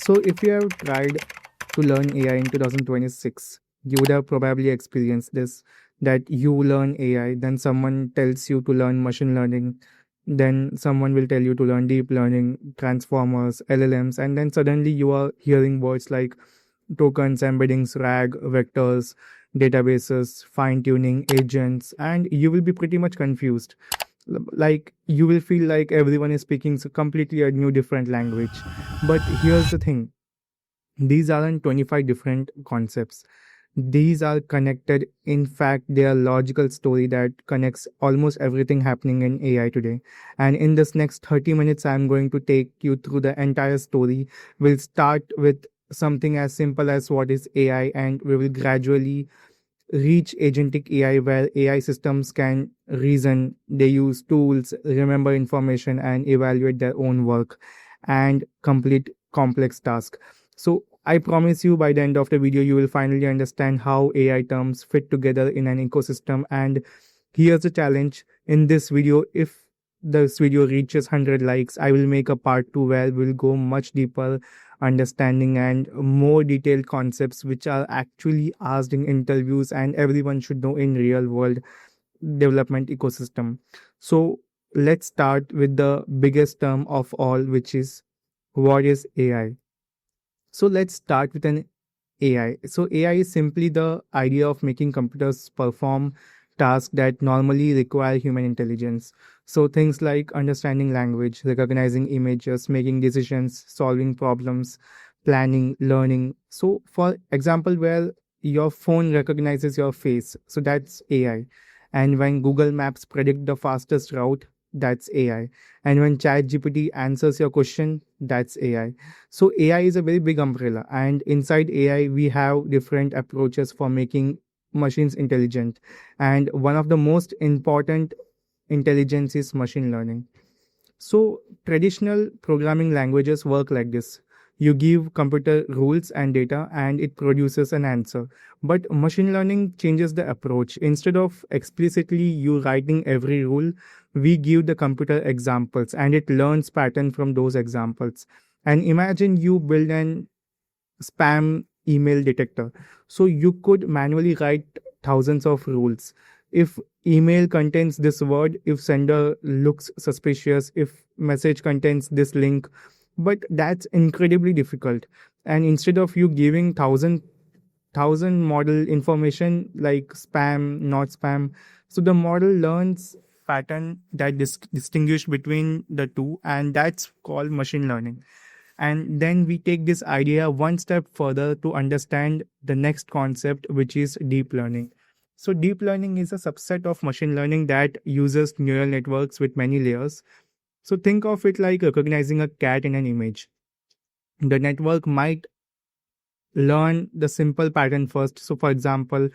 So if you have tried to learn AI in 2026, you would have probably experienced this, that you learn AI, then someone tells you to learn machine learning, then someone will tell you to learn deep learning, transformers, LLMs, and then suddenly you are hearing words like tokens, embeddings, RAG, vectors, databases, fine tuning, agents, and you will be pretty much confused. Like you will feel like everyone is speaking completely a new different language. But here's the thing, these aren't 25 different concepts. These are connected. In fact, they are logical story that connects almost everything happening in AI today. And in this next 30 minutes, I'm going to take you through the entire story. We'll start with something as simple as what is AI, and we will gradually reach agentic AI, where AI systems can reason, they use tools, remember information, and evaluate their own work and complete complex tasks. So I promise you, by the end of the video, you will finally understand how AI terms fit together in an ecosystem. And here's the challenge in this video: if this video reaches 100 likes, I will make a part 2 where we'll go much deeper understanding and more detailed concepts which are actually asked in interviews and everyone should know in real world development ecosystem. So let's start with the biggest term of all, which is what is AI. So let's start with an AI. So AI is simply the idea of making computers perform tasks that normally require human intelligence. So things like understanding language, recognizing images, making decisions, solving problems, planning, learning. So for example, where your phone recognizes your face, so that's AI. And when Google Maps predict the fastest route, that's AI. And when ChatGPT answers your question, that's AI. So AI is a very big umbrella, and inside AI we have different approaches for making machines intelligent. And one of the most important intelligence is machine learning. So traditional programming languages work like this. You give computer rules and data and it produces an answer. But machine learning changes the approach. Instead of explicitly you writing every rule, we give the computer examples and it learns pattern from those examples. And imagine you build an spam email detector. So you could manually write thousands of rules. If email contains this word, if sender looks suspicious, if message contains this link, but that's incredibly difficult. And instead of you giving thousand model information like spam, not spam, so the model learns pattern that distinguish between the two, and that's called machine learning. And then we take this idea one step further to understand the next concept, which is deep learning. So deep learning is a subset of machine learning that uses neural networks with many layers. So think of it like recognizing a cat in an image. The network might learn the simple pattern first. So for example,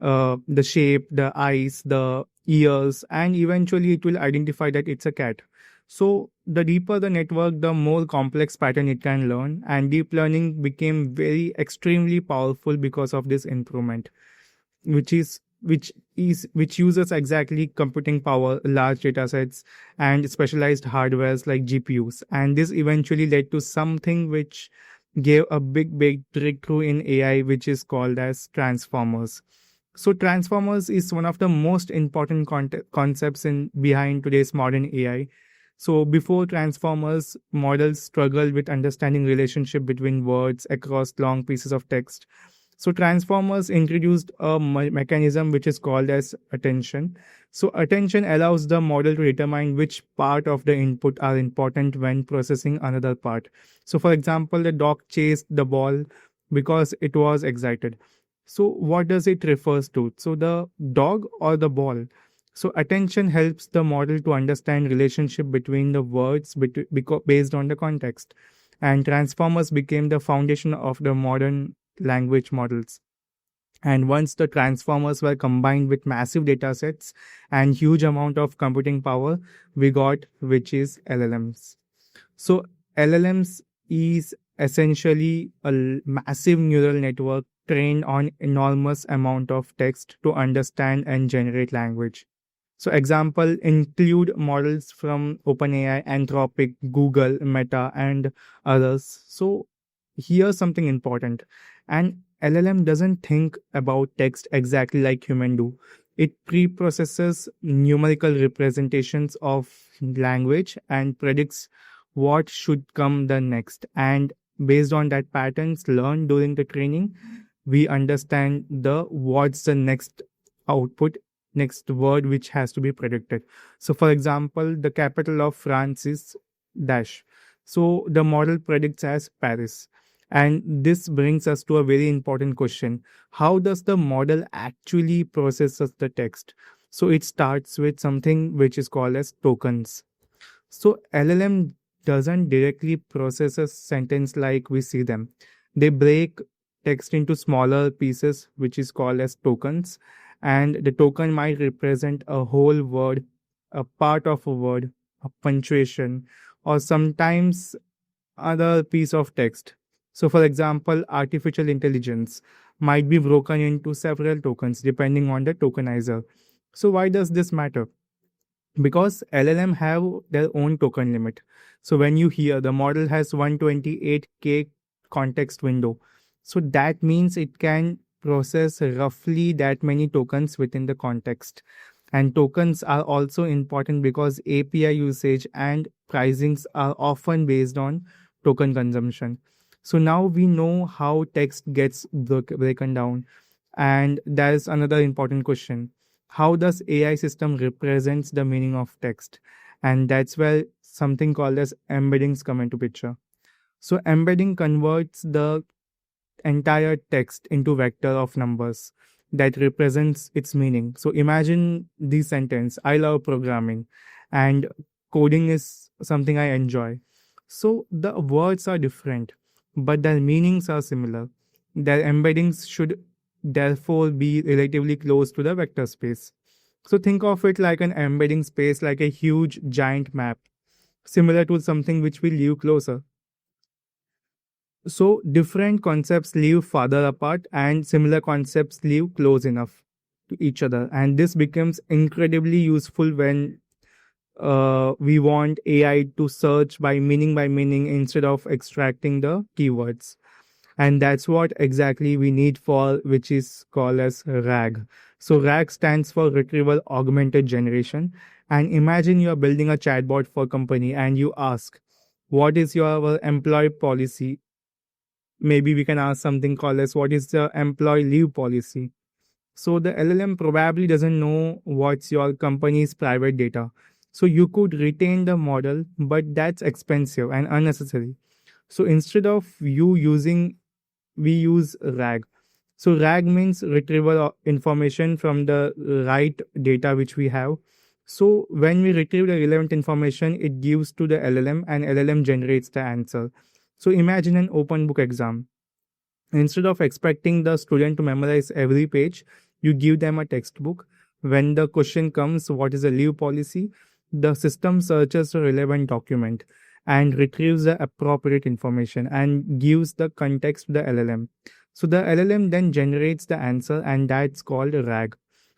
the shape, the eyes, the ears, and eventually it will identify that it's a cat. So the deeper the network, the more complex pattern it can learn. And deep learning became very extremely powerful because of this improvement, which uses exactly computing power, large data sets, and specialized hardwares like GPUs. And this eventually led to something which gave a big breakthrough in AI, which is called as transformers. So transformers is one of the most important concepts in behind today's modern AI. So before transformers, models struggled with understanding relationship between words across long pieces of text. So transformers introduced a mechanism which is called as attention. So attention allows the model to determine which part of the input are important when processing another part. So for example, the dog chased the ball because it was excited. So what does it refers to? So the dog or the ball? So attention helps the model to understand relationship between the words based on the context. And transformers became the foundation of the modern language models. And once the transformers were combined with massive data sets and huge amount of computing power, we got which is LLMs. So LLMs is essentially a massive neural network trained on enormous amount of text to understand and generate language. So example include models from OpenAI, Anthropic, Google, Meta, and others. So here's something important. An LLM doesn't think about text exactly like human do. It pre-processes numerical representations of language and predicts what should come the next. And based on that patterns learned during the training, we understand the what's the next output, next word which has to be predicted. So for example, the capital of France is dash, so the model predicts as Paris. And this brings us to a very important question. How does the model actually processes the text? So it starts with something which is called as tokens. So LLM doesn't directly process a sentence like we see them. They break text into smaller pieces, which is called as tokens. And the token might represent a whole word, a part of a word, a punctuation, or sometimes other piece of text. So, for example, artificial intelligence might be broken into several tokens depending on the tokenizer. So, why does this matter? Because LLM have their own token limit. So when you hear the model has 128K context window, so that means it can process roughly that many tokens within the context. And tokens are also important because API usage and pricings are often based on token consumption. So now we know how text gets broken down. And there's another important question. How does AI system represents the meaning of text? And that's where something called as embeddings come into picture. So embedding converts the entire text into vector of numbers that represents its meaning. So imagine the sentence, I love programming and coding is something I enjoy. So the words are different, but their meanings are similar. Their embeddings should therefore be relatively close to the vector space. So think of it like an embedding space, like a huge giant map, similar to something which will live closer. So different concepts live farther apart and similar concepts live close enough to each other. And this becomes incredibly useful when we want AI to search by meaning instead of extracting the keywords. And that's what exactly we need for, which is called as RAG. So RAG stands for Retrieval Augmented Generation. And imagine you are building a chatbot for company and you ask, what is your employee policy? Maybe we can ask something called as what is the employee leave policy. So the LLM probably doesn't know what's your company's private data. So you could retain the model, but that's expensive and unnecessary. So instead of you using, we use RAG. So RAG means retrieval of information from the right data which we have. So when we retrieve the relevant information, it gives to the LLM and LLM generates the answer. So imagine an open book exam. Instead of expecting the student to memorize every page, you give them a textbook. When the question comes, what is a leave policy? The system searches a relevant document and retrieves the appropriate information and gives the context to the LLM. So the LLM then generates the answer and that's called RAG.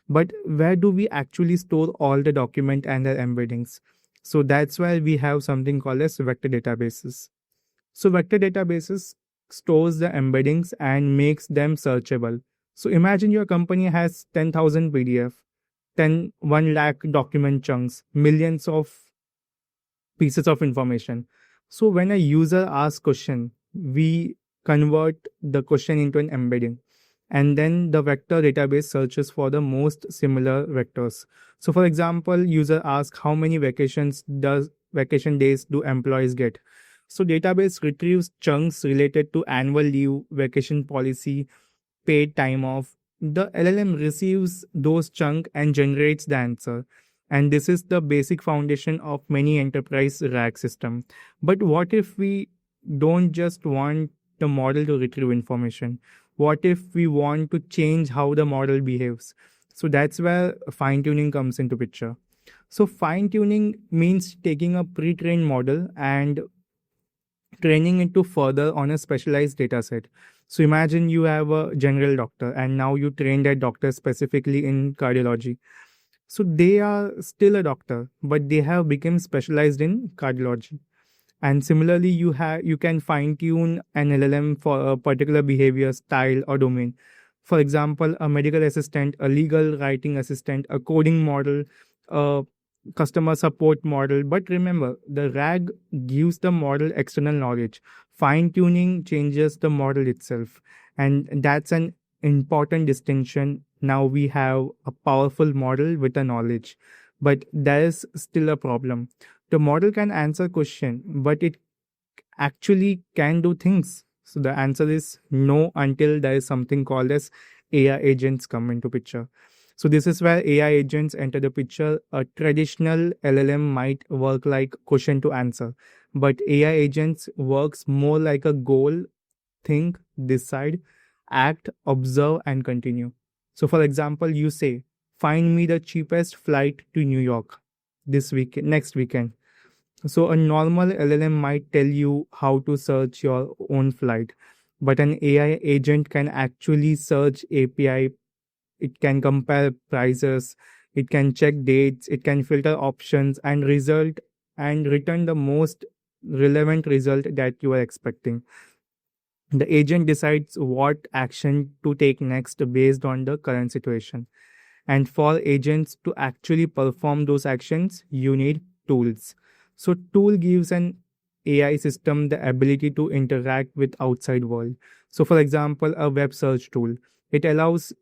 But where do we actually store all the document and their embeddings? So that's why we have something called as vector databases. So vector databases stores the embeddings and makes them searchable. So imagine your company has 10,000 PDF, 1 lakh document chunks, millions of pieces of information. So when a user asks question, we convert the question into an embedding. And then the vector database searches for the most similar vectors. So for example, user asks how many vacation days do employees get? So database retrieves chunks related to annual leave, vacation policy, paid time off. The LLM receives those chunks and generates the answer. And this is the basic foundation of many enterprise RAG system. But what if we don't just want the model to retrieve information? What if we want to change how the model behaves? So that's where fine tuning comes into picture. So fine tuning means taking a pre-trained model and training it to further on a specialized data set. So imagine you have a general doctor and now you train that doctor specifically in cardiology. So they are still a doctor, but they have become specialized in cardiology. And similarly, you can fine tune an LLM for a particular behavior, style, or domain. For example, a medical assistant, a legal writing assistant, a coding model, a customer support model. But remember, the RAG gives the model external knowledge. Fine tuning changes the model itself. And that's an important distinction. Now we have a powerful model with a knowledge. But there is still a problem. The model can answer question, but it actually can do things. So the answer is no until there is something called as AI agents come into picture. So this is where AI agents enter the picture. A traditional LLM might work like question to answer, but AI agents works more like a goal, think, decide, act, observe, and continue. So for example, you say, find me the cheapest flight to New York next weekend. So a normal LLM might tell you how to search your own flight, but an AI agent can actually search API. It can compare prices, it can check dates, it can filter options and return the most relevant result that you are expecting. The agent decides what action to take next based on the current situation. And for agents to actually perform those actions, you need tools. So tool gives an AI system the ability to interact with outside world. So for example, a web search tool, it allows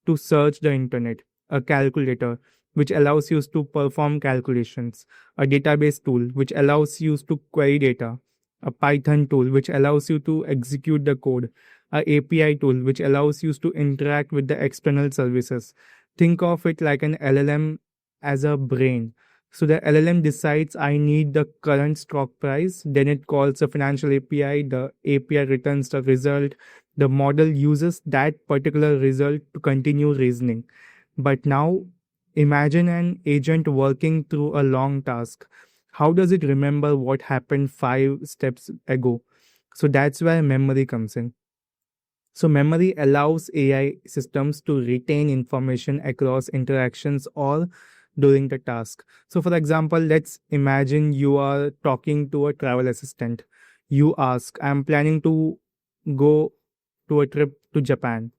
to search the internet, a calculator, which allows you to perform calculations, a database tool, which allows you to query data, a Python tool, which allows you to execute the code, a API tool, which allows you to interact with the external services. Think of it like an LLM as a brain. So the LLM decides I need the current stock price, then it calls a financial API, the API returns the result, the model uses that particular result to continue reasoning. But now imagine an agent working through a long task. How does it remember what happened 5 steps ago? So that's where memory comes in. So memory allows AI systems to retain information across interactions or during the task. So for example, let's imagine you are talking to a travel assistant. You ask, I'm planning to go to a trip to Japan.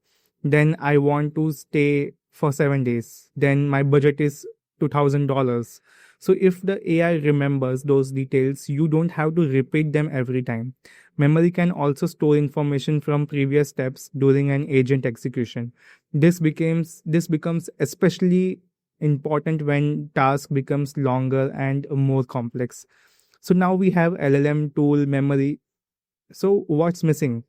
Then I want to stay for 7 days. Then my budget is $2,000. So if the AI remembers those details, you don't have to repeat them every time. Memory can also store information from previous steps during an agent execution. This becomes especially important when task becomes longer and more complex. So now we have LLM tool memory. So what's missing?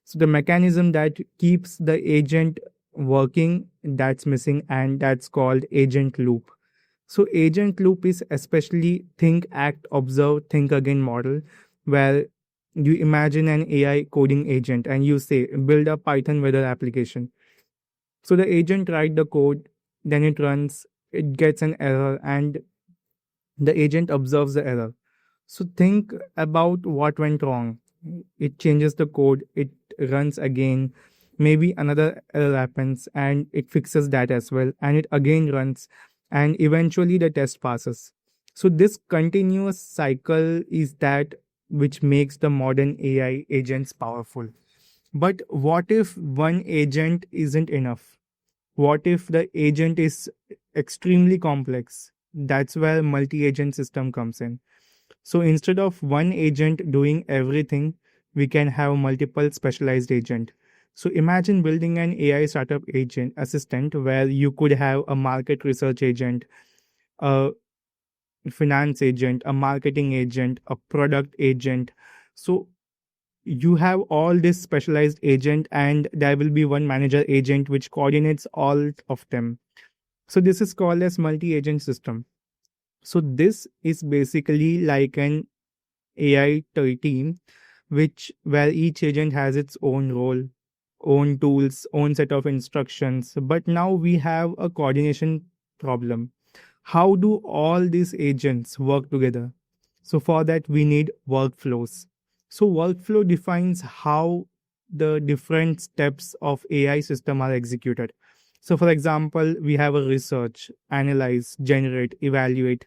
So the mechanism that keeps the agent working, that's missing, and that's called agent loop. So agent loop is especially think, act, observe, think again model, where you imagine an AI coding agent and you say build a Python weather application. So the agent write the code, then it runs, it gets an error, and the agent observes the error. So think about what went wrong. It changes the code, it runs again, maybe another error happens and it fixes that as well, and it again runs, and eventually the test passes. So this continuous cycle is that which makes the modern AI agents powerful. But what if one agent isn't enough? What if the agent is extremely complex? That's where multi-agent system comes in. So instead of one agent doing everything, we can have multiple specialized agent. So imagine building an AI startup agent assistant where you could have a market research agent, a finance agent, a marketing agent, a product agent. So you have all this specialized agent and there will be one manager agent which coordinates all of them. So this is called as multi-agent system. So this is basically like an AI team, which where each agent has its own role, own tools, own set of instructions. But now we have a coordination problem. How do all these agents work together? So for that we need workflows. So workflow defines how the different steps of AI system are executed. So for example, we have a research, analyze, generate, evaluate.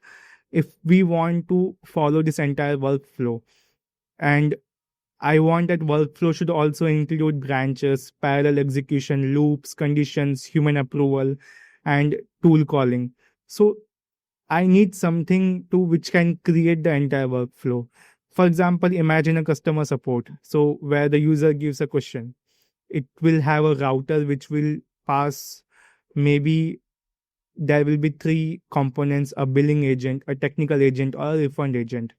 if we want to follow this entire workflow, and I want that workflow should also include branches, parallel execution, loops, conditions, human approval, and tool calling. So I need something to which can create the entire workflow. For example, imagine a customer support. So where the user gives a question, it will have a router which will pass, maybe there will be three components: a billing agent, a technical agent, or a refund agent.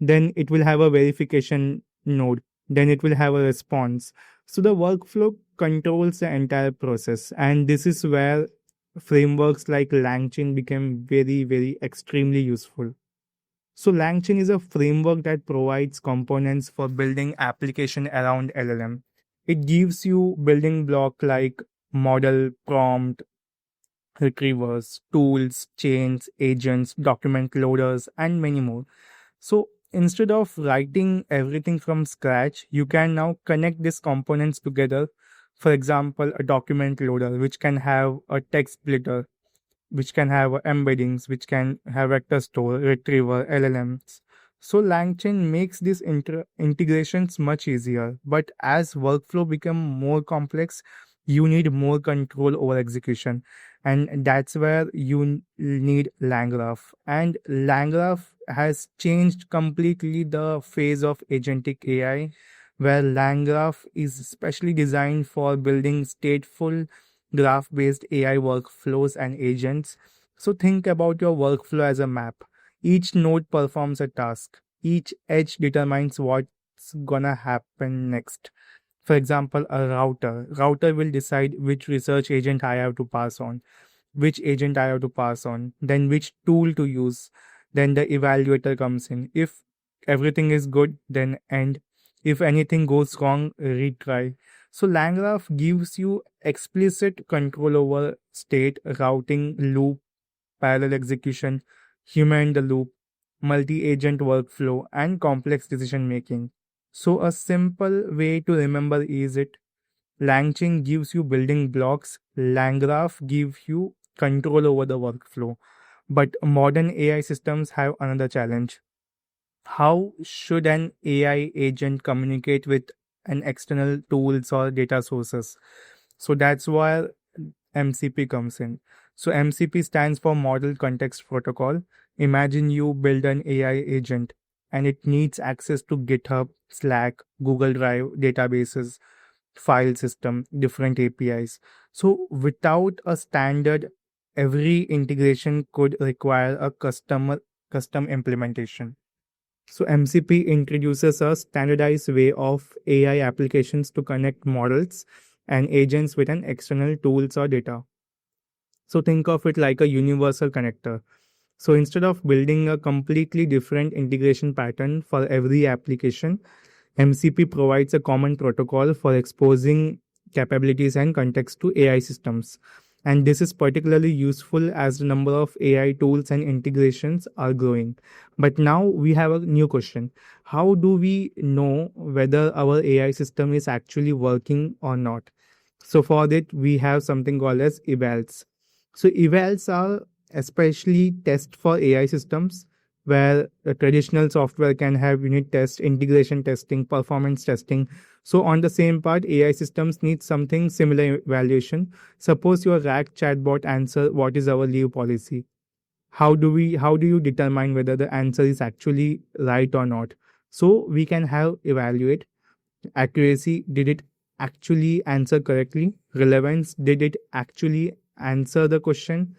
Then it will have a verification node, then it will have a response. So the workflow controls the entire process, and this is where frameworks like LangChain became very extremely useful. So LangChain is a framework that provides components for building application around LLM. It gives you building block like model, prompt, retrievers, tools, chains, agents, document loaders, and many more. So instead of writing everything from scratch, you can now connect these components together. For example, a document loader, which can have a text splitter, which can have embeddings, which can have vector store, retriever, LLMs. So LangChain makes these integrations much easier. But as workflow become more complex, you need more control over execution. And that's where you need LangGraph. And LangGraph has changed completely the phase of agentic AI, where LangGraph is specially designed for building stateful graph based AI workflows and agents. So think about your workflow as a map. Each node performs a task, each edge determines what's gonna happen next. For example, a router will decide which research agent I have to pass on, then which tool to use. Then the evaluator comes in. If everything is good, then end. If anything goes wrong, retry. So LangGraph gives you explicit control over state, routing, loop, parallel execution, human in the loop, multi-agent workflow, and complex decision making. So a simple way to remember is it: LangChain gives you building blocks, LangGraph gives you control over the workflow. But modern AI systems have another challenge. How should an AI agent communicate with an external tools or data sources? So that's where MCP comes in. So MCP stands for Model Context Protocol. Imagine you build an AI agent and it needs access to GitHub, Slack, Google Drive, databases, file system, different APIs. So without a standard, every integration could require a custom implementation. So MCP introduces a standardized way of AI applications to connect models and agents with an external tools or data. So think of it like a universal connector. So instead of building a completely different integration pattern for every application, MCP provides a common protocol for exposing capabilities and context to AI systems. And this is particularly useful as the number of AI tools and integrations are growing. But now we have a new question. How do we know whether our AI system is actually working or not? So for that, we have something called as evals. So evals are especially test for AI systems, where the traditional software can have unit test, integration testing, performance testing. So on the same part, AI systems need something similar evaluation. Suppose your RAG chatbot answer what is our leave policy. How do you determine whether the answer is actually right or not? So we can have evaluate accuracy, did it actually answer correctly? Relevance, did it actually answer the question?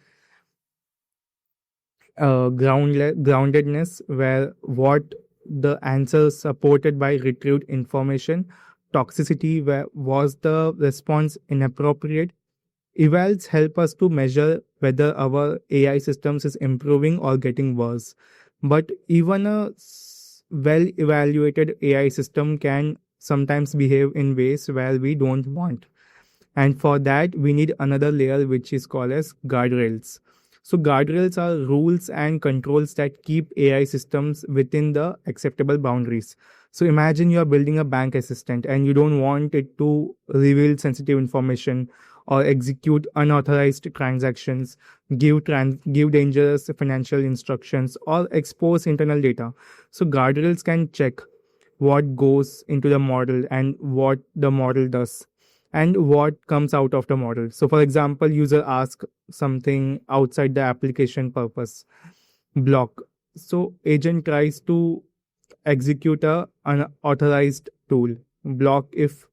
Groundedness, where what the answer supported by retrieved information. Toxicity, where was the response inappropriate? Evals help us to measure whether our AI systems is improving or getting worse. But even a well evaluated AI system can sometimes behave in ways where we don't want. And for that, we need another layer which is called as guardrails. So guardrails are rules and controls that keep AI systems within the acceptable boundaries. So imagine you are building a bank assistant and you don't want it to reveal sensitive information, or execute unauthorized transactions, give dangerous financial instructions, or expose internal data. So guardrails can check what goes into the model and what the model does and what comes out of the model. So for example, user asks something outside the application purpose block. So agent tries to execute a unauthorized tool block if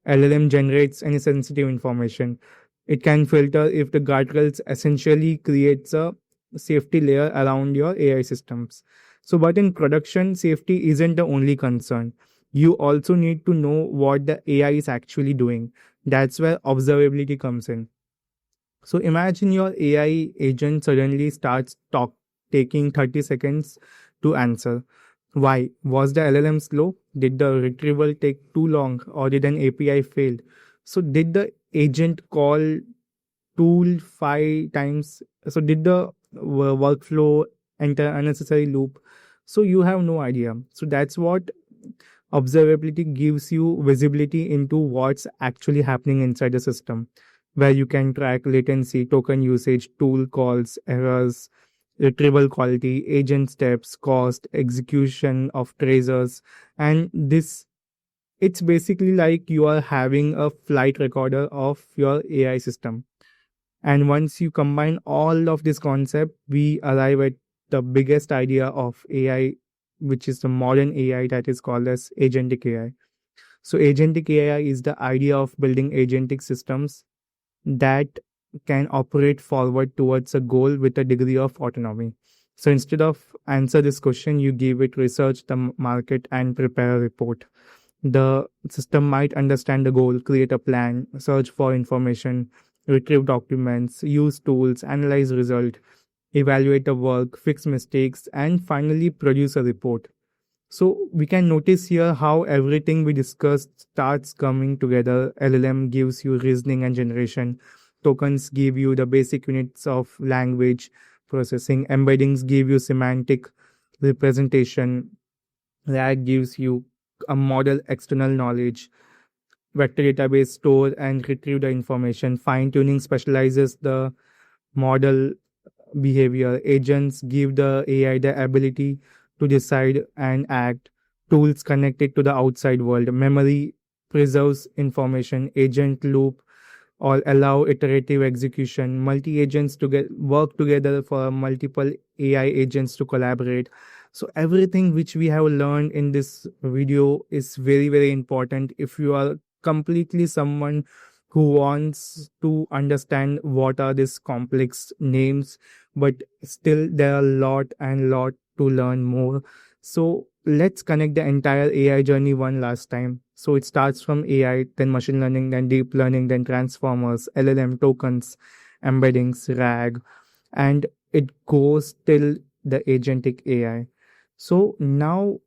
LLM generates any sensitive information. It can filter if the guardrails essentially creates a safety layer around your AI systems. So, but in production, safety isn't the only concern. You also need to know what the AI is actually doing. That's where observability comes in. So imagine your AI agent suddenly starts taking 30 seconds to answer. Why? Was the LLM slow? Did the retrieval take too long? Or did an API fail? So did the agent call tool 5 times? So did the workflow enter unnecessary loop? So you have no idea. So that's what observability gives you visibility into what's actually happening inside the system, where you can track latency, token usage, tool calls, errors, retrieval quality, agent steps, cost, execution of tracers, and this it's basically like you are having a flight recorder of your AI system. And once you combine all of this concept, we arrive at the biggest idea of AI, which is the modern AI that is called as agentic AI. So agentic AI is the idea of building agentic systems that can operate forward towards a goal with a degree of autonomy. So instead of answer this question, you give it research the market and prepare a report. The system might understand the goal, create a plan, search for information, retrieve documents, use tools, analyze result, evaluate the work, fix mistakes, and finally produce a report. So we can notice here how everything we discussed starts coming together. LLM gives you reasoning and generation. Tokens give you the basic units of language processing. Embeddings give you semantic representation. RAG gives you a model external knowledge. Vector database store and retrieve the information. Fine tuning specializes the model behavior. Agents give the AI the ability to decide and act. Tools connected to the outside world. Memory preserves information. Agent loop or allow iterative execution. Multi agents to get work together for multiple AI agents to collaborate. So everything which we have learned in this video is very very important if you are completely someone who wants to understand what are these complex names, but still there are a lot and lot to learn more. So let's connect the entire AI journey one last time. So it starts from AI, then machine learning, then deep learning, then transformers, LLM tokens, embeddings, RAG, and it goes till the agentic AI. So now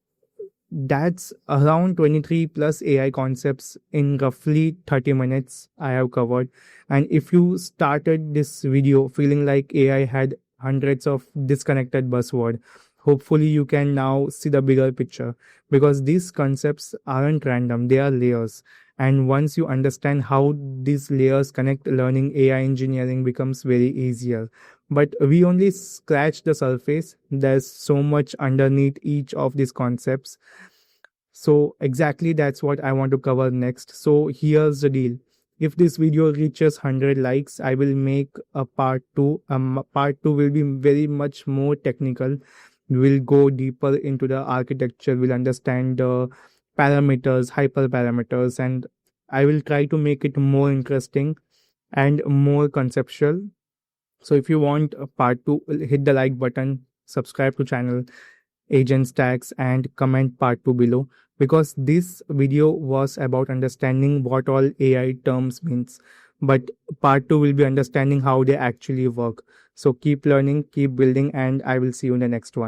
that's around 23 plus AI concepts in roughly 30 minutes I have covered. And if you started this video feeling like AI had hundreds of disconnected buzzwords, hopefully you can now see the bigger picture, because these concepts aren't random, they are layers. And once you understand how these layers connect, learning AI engineering becomes very easier. But we only scratch the surface. There's so much underneath each of these concepts. So exactly that's what I want to cover next. So here's the deal. If this video reaches 100 likes, I will make a part 2. Part 2 will be very much more technical. We'll go deeper into the architecture. We'll understand the parameters, hyperparameters, and I will try to make it more interesting and more conceptual. So if you want a part 2, hit the like button, subscribe to channel Agent Stacks, and comment part 2 below, because this video was about understanding what all AI terms means, but part 2 will be understanding how they actually work. So keep learning, keep building, and I will see you in the next one.